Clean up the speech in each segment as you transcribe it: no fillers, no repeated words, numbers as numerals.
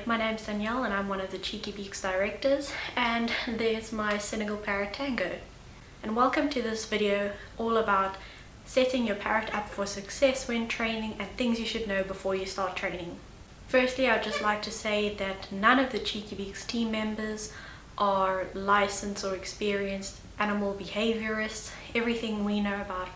my name's Danielle and I'm one of the Cheeky Beaks directors, and there's my Senegal parrot Tango. And welcome to this video all about setting your parrot up for success when training and things you should know before you start training. Firstly, I'd just like to say that none of the Cheeky Beaks team members are licensed or experienced animal behaviorists. Everything we know about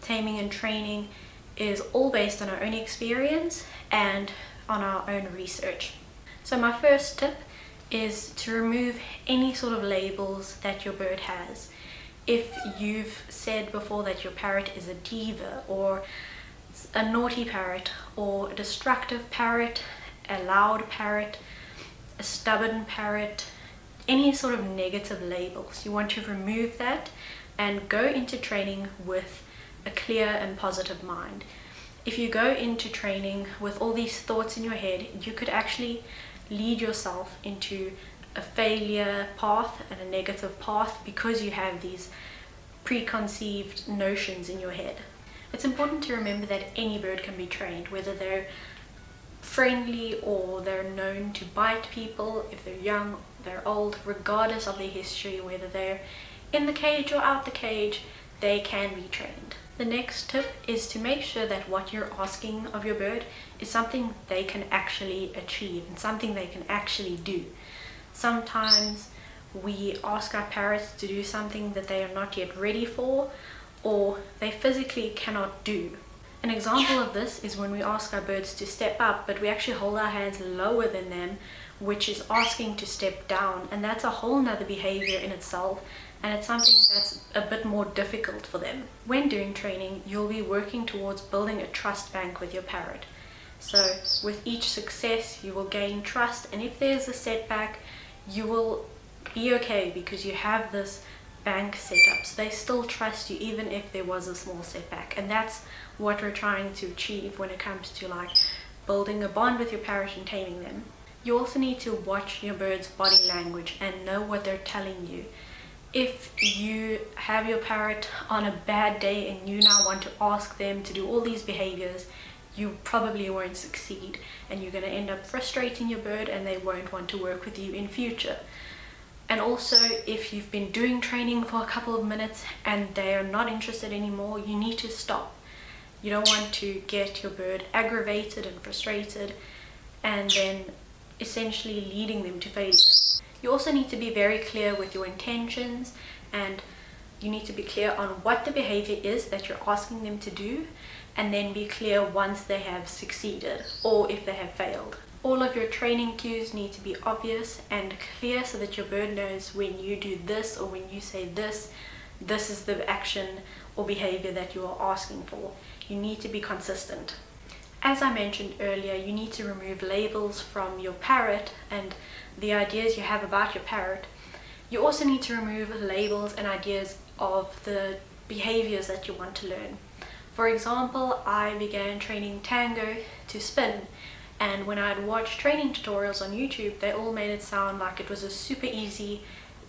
taming and training is all based on our own experience and on our own research. So my first tip is to remove any sort of labels that your bird has. If you've said before that your parrot is a diva or a naughty parrot or a destructive parrot, a loud parrot, a stubborn parrot, any sort of negative labels, you want to remove that and go into training with a clear and positive mind. If you go into training with all these thoughts in your head, you could actually lead yourself into a failure path and a negative path because you have these preconceived notions in your head. It's important to remember that any bird can be trained, whether they're friendly or they're known to bite people, if they're young, they're old, regardless of their history, whether they're in the cage or out the cage, they can be trained. The next tip is to make sure that what you're asking of your bird is something they can actually achieve and something they can actually do. Sometimes we ask our parrots to do something that they are not yet ready for or they physically cannot do. An example of this is when we ask our birds to step up, but we actually hold our hands lower than them, which is asking to step down, and that's a whole nother behavior in itself, and it's something that's a bit more difficult for them. When doing training, you'll be working towards building a trust bank with your parrot. So with each success, you will gain trust, and if there's a setback, you will be okay because you have this bank set up. So they still trust you even if there was a small setback, and that's what we're trying to achieve when it comes to like building a bond with your parrot and taming them. You also need to watch your bird's body language and know what they're telling you. If you have your parrot on a bad day and you now want to ask them to do all these behaviors, you probably won't succeed and you're going to end up frustrating your bird and they won't want to work with you in future. And also, if you've been doing training for a couple of minutes and they are not interested anymore, you need to stop. You don't want to get your bird aggravated and frustrated and then essentially leading them to failure. You also need to be very clear with your intentions, and you need to be clear on what the behavior is that you're asking them to do, and then be clear once they have succeeded or if they have failed. All of your training cues need to be obvious and clear so that your bird knows when you do this or when you say this, this is the action or behavior that you are asking for. You need to be consistent. As I mentioned earlier, you need to remove labels from your parrot and the ideas you have about your parrot. You also need to remove labels and ideas of the behaviors that you want to learn. For example, I began training Tango to spin, and when I'd watched training tutorials on YouTube, they all made it sound like it was a super easy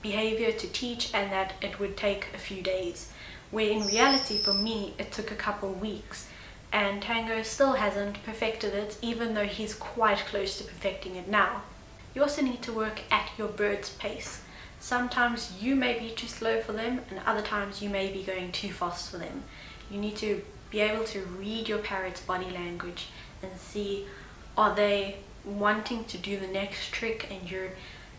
behavior to teach and that it would take a few days, where in reality for me it took a couple weeks, and Tango still hasn't perfected it even though he's quite close to perfecting it now. You also need to work at your bird's pace. Sometimes you may be too slow for them and other times you may be going too fast for them. You need to be able to read your parrot's body language and see, are they wanting to do the next trick and you're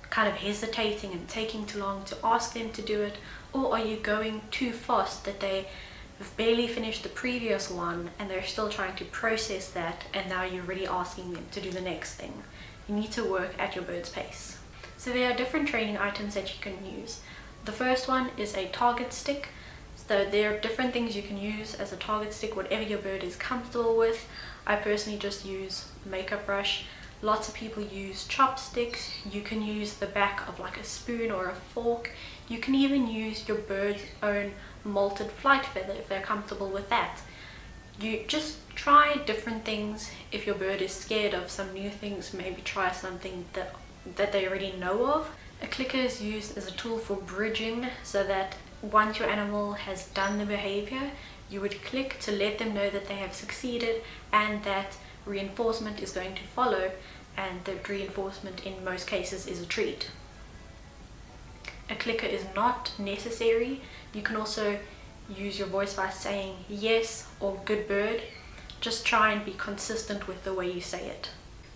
kind of hesitating and taking too long to ask them to do it, or are you going too fast that they have barely finished the previous one and they're still trying to process that and now you're really asking them to do the next thing. You need to work at your bird's pace. So there are different training items that you can use. The first one is a target stick. So there are different things you can use as a target stick, whatever your bird is comfortable with. I personally just use makeup brush. Lots of people use chopsticks. You can use the back of like a spoon or a fork. You can even use your bird's own molted flight feather if they're comfortable with that. You just try different things. If your bird is scared of some new things, maybe try something that they already know of. A clicker is used as a tool for bridging, so that once your animal has done the behavior, you would click to let them know that they have succeeded and that reinforcement is going to follow, and the reinforcement in most cases is a treat. A clicker is not necessary. You can also use your voice by saying yes or good bird. Just try and be consistent with the way you say it.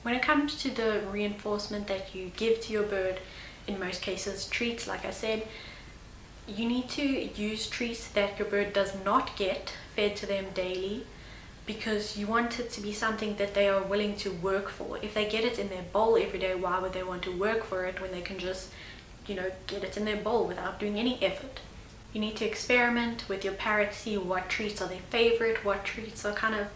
When it comes to the reinforcement that you give to your bird, in most cases treats, like I said, you need to use treats that your bird does not get fed to them daily, because you want it to be something that they are willing to work for. If they get it in their bowl every day, why would they want to work for it when they can just, get it in their bowl without doing any effort? You need to experiment with your parrot, see what treats are their favorite, what treats are kind of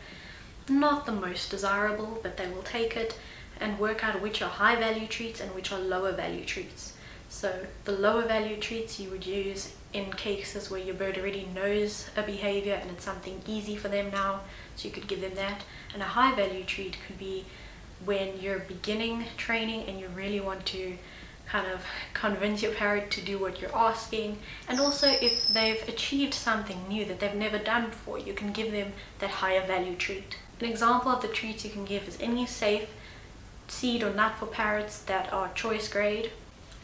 not the most desirable, but they will take it, and work out which are high value treats and which are lower value treats. So the lower value treats you would use in cases where your bird already knows a behavior and it's something easy for them now, so you could give them that. And a high value treat could be when you're beginning training and you really want to kind of convince your parrot to do what you're asking, and also if they've achieved something new that they've never done before, you can give them that higher value treat. An example of the treats you can give is any safe seed or nut for parrots that are choice grade.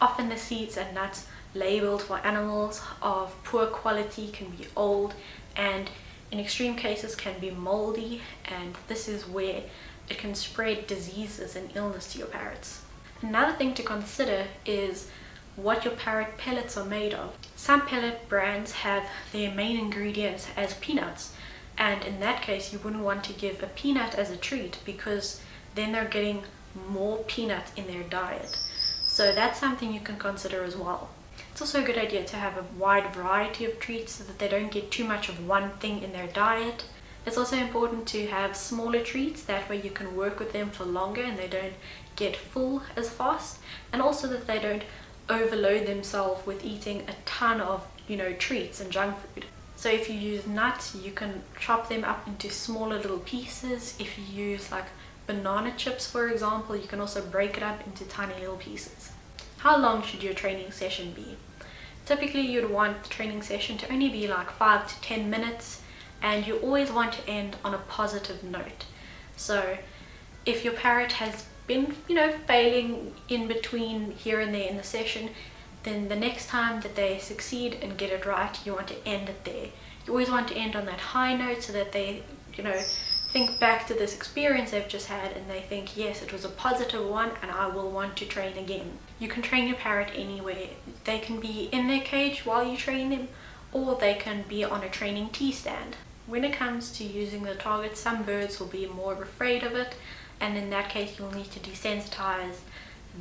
Often the seeds and nuts labeled for animals of poor quality can be old, and in extreme cases can be moldy, and this is where it can spread diseases and illness to your parrots. Another thing to consider is what your parrot pellets are made of. Some pellet brands have their main ingredients as peanuts, and in that case you wouldn't want to give a peanut as a treat, because then they're getting more peanut in their diet. So that's something you can consider as well. It's also a good idea to have a wide variety of treats so that they don't get too much of one thing in their diet. It's also important to have smaller treats, that way you can work with them for longer and they don't get full as fast, and also that they don't overload themselves with eating a ton of treats and junk food. So if you use nuts, you can chop them up into smaller little pieces. If you use like banana chips, for example, you can also break it up into tiny little pieces. How long should your training session be? Typically you'd want the training session to only be like 5 to 10 minutes, and you always want to end on a positive note. So if your parrot has been failing in between here and there in the session, then the next time that they succeed and get it right, you want to end it there. You always want to end on that high note so that they think back to this experience they've just had and they think, yes, it was a positive one and I will want to train again. You can train your parrot anywhere. They can be in their cage while you train them, or they can be on a training T-stand. When it comes to using the target, some birds will be more afraid of it, and in that case you'll need to desensitize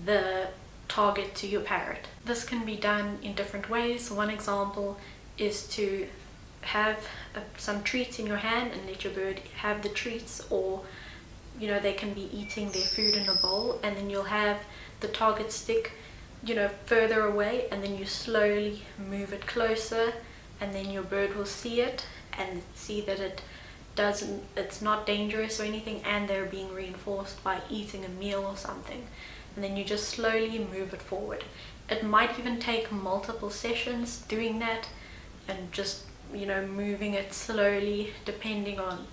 the target to your parrot. This can be done in different ways. One example is to have some treats in your hand and let your bird have the treats, or they can be eating their food in a bowl, and then you'll have the target stick further away, and then you slowly move it closer, and then your bird will see it and see that it's not dangerous or anything, and they're being reinforced by eating a meal or something, and then you just slowly move it forward. It might even take multiple sessions doing that, and just moving it slowly depending on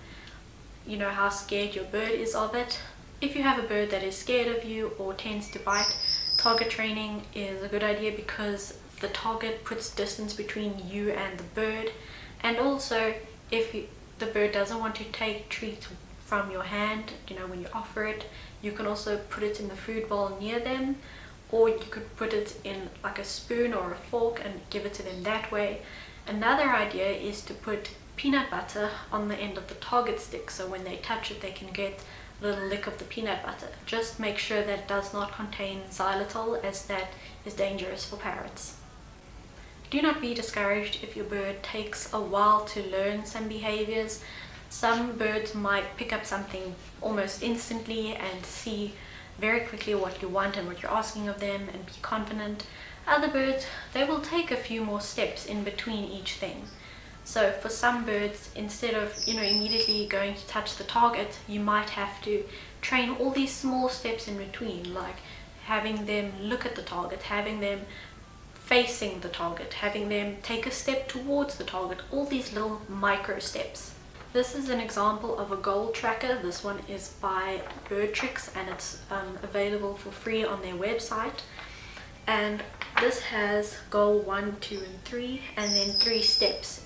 how scared your bird is of it. If you have a bird that is scared of you or tends to bite, target training is a good idea, because the target puts distance between you and the bird. And also, if the bird doesn't want to take treats from your hand, when you offer it, you can also put it in the food bowl near them, or you could put it in like a spoon or a fork and give it to them that way. Another idea is to put peanut butter on the end of the target stick, so when they touch it they can get a little lick of the peanut butter. Just make sure that it does not contain xylitol, as that is dangerous for parrots. Do not be discouraged if your bird takes a while to learn some behaviors. Some birds might pick up something almost instantly and see very quickly what you want and what you're asking of them and be confident. Other birds, they will take a few more steps in between each thing. So for some birds, instead of immediately going to touch the target, you might have to train all these small steps in between, like having them look at the target, having them facing the target, having them take a step towards the target, all these little micro steps. This is an example of a goal tracker. This one is by Bird Tricks and it's available for free on their website. And this has goal 1, 2 and 3 and then 3 steps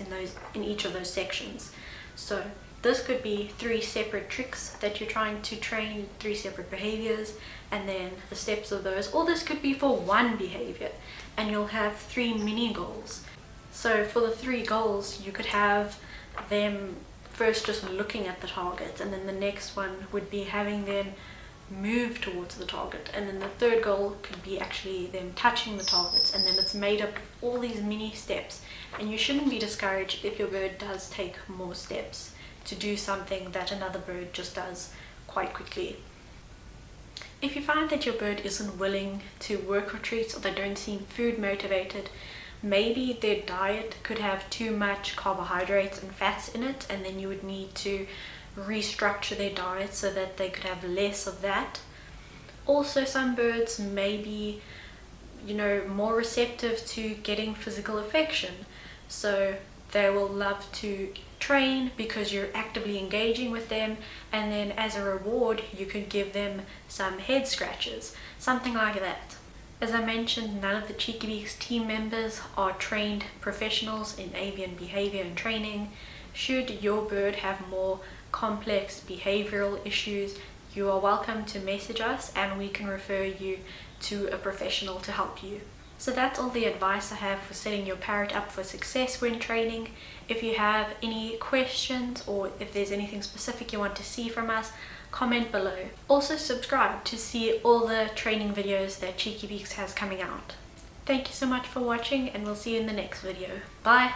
in each of those sections. So this could be 3 separate tricks that you're trying to train, 3 separate behaviors, and then the steps of those. Or this could be for one behavior and you'll have 3 mini goals. So for the 3 goals, you could have them first just looking at the target, and then the next one would be having them move towards the target, and then the third goal could be actually them touching the targets, and then it's made up of all these mini steps. And you shouldn't be discouraged if your bird does take more steps to do something that another bird just does quite quickly. If you find that your bird isn't willing to work retreats or they don't seem food motivated, maybe their diet could have too much carbohydrates and fats in it, and then you would need to restructure their diet so that they could have less of that. Also, some birds may be, more receptive to getting physical affection, so they will love to train because you're actively engaging with them, and then as a reward you could give them some head scratches, something like that. As I mentioned, none of the Cheeky Beaks team members are trained professionals in avian behavior and training. Should your bird have more complex behavioral issues, you are welcome to message us and we can refer you to a professional to help you. So that's all the advice I have for setting your parrot up for success when training. If you have any questions or if there's anything specific you want to see from us, comment below. Also subscribe to see all the training videos that Cheeky Beaks has coming out. Thank you so much for watching and we'll see you in the next video. Bye!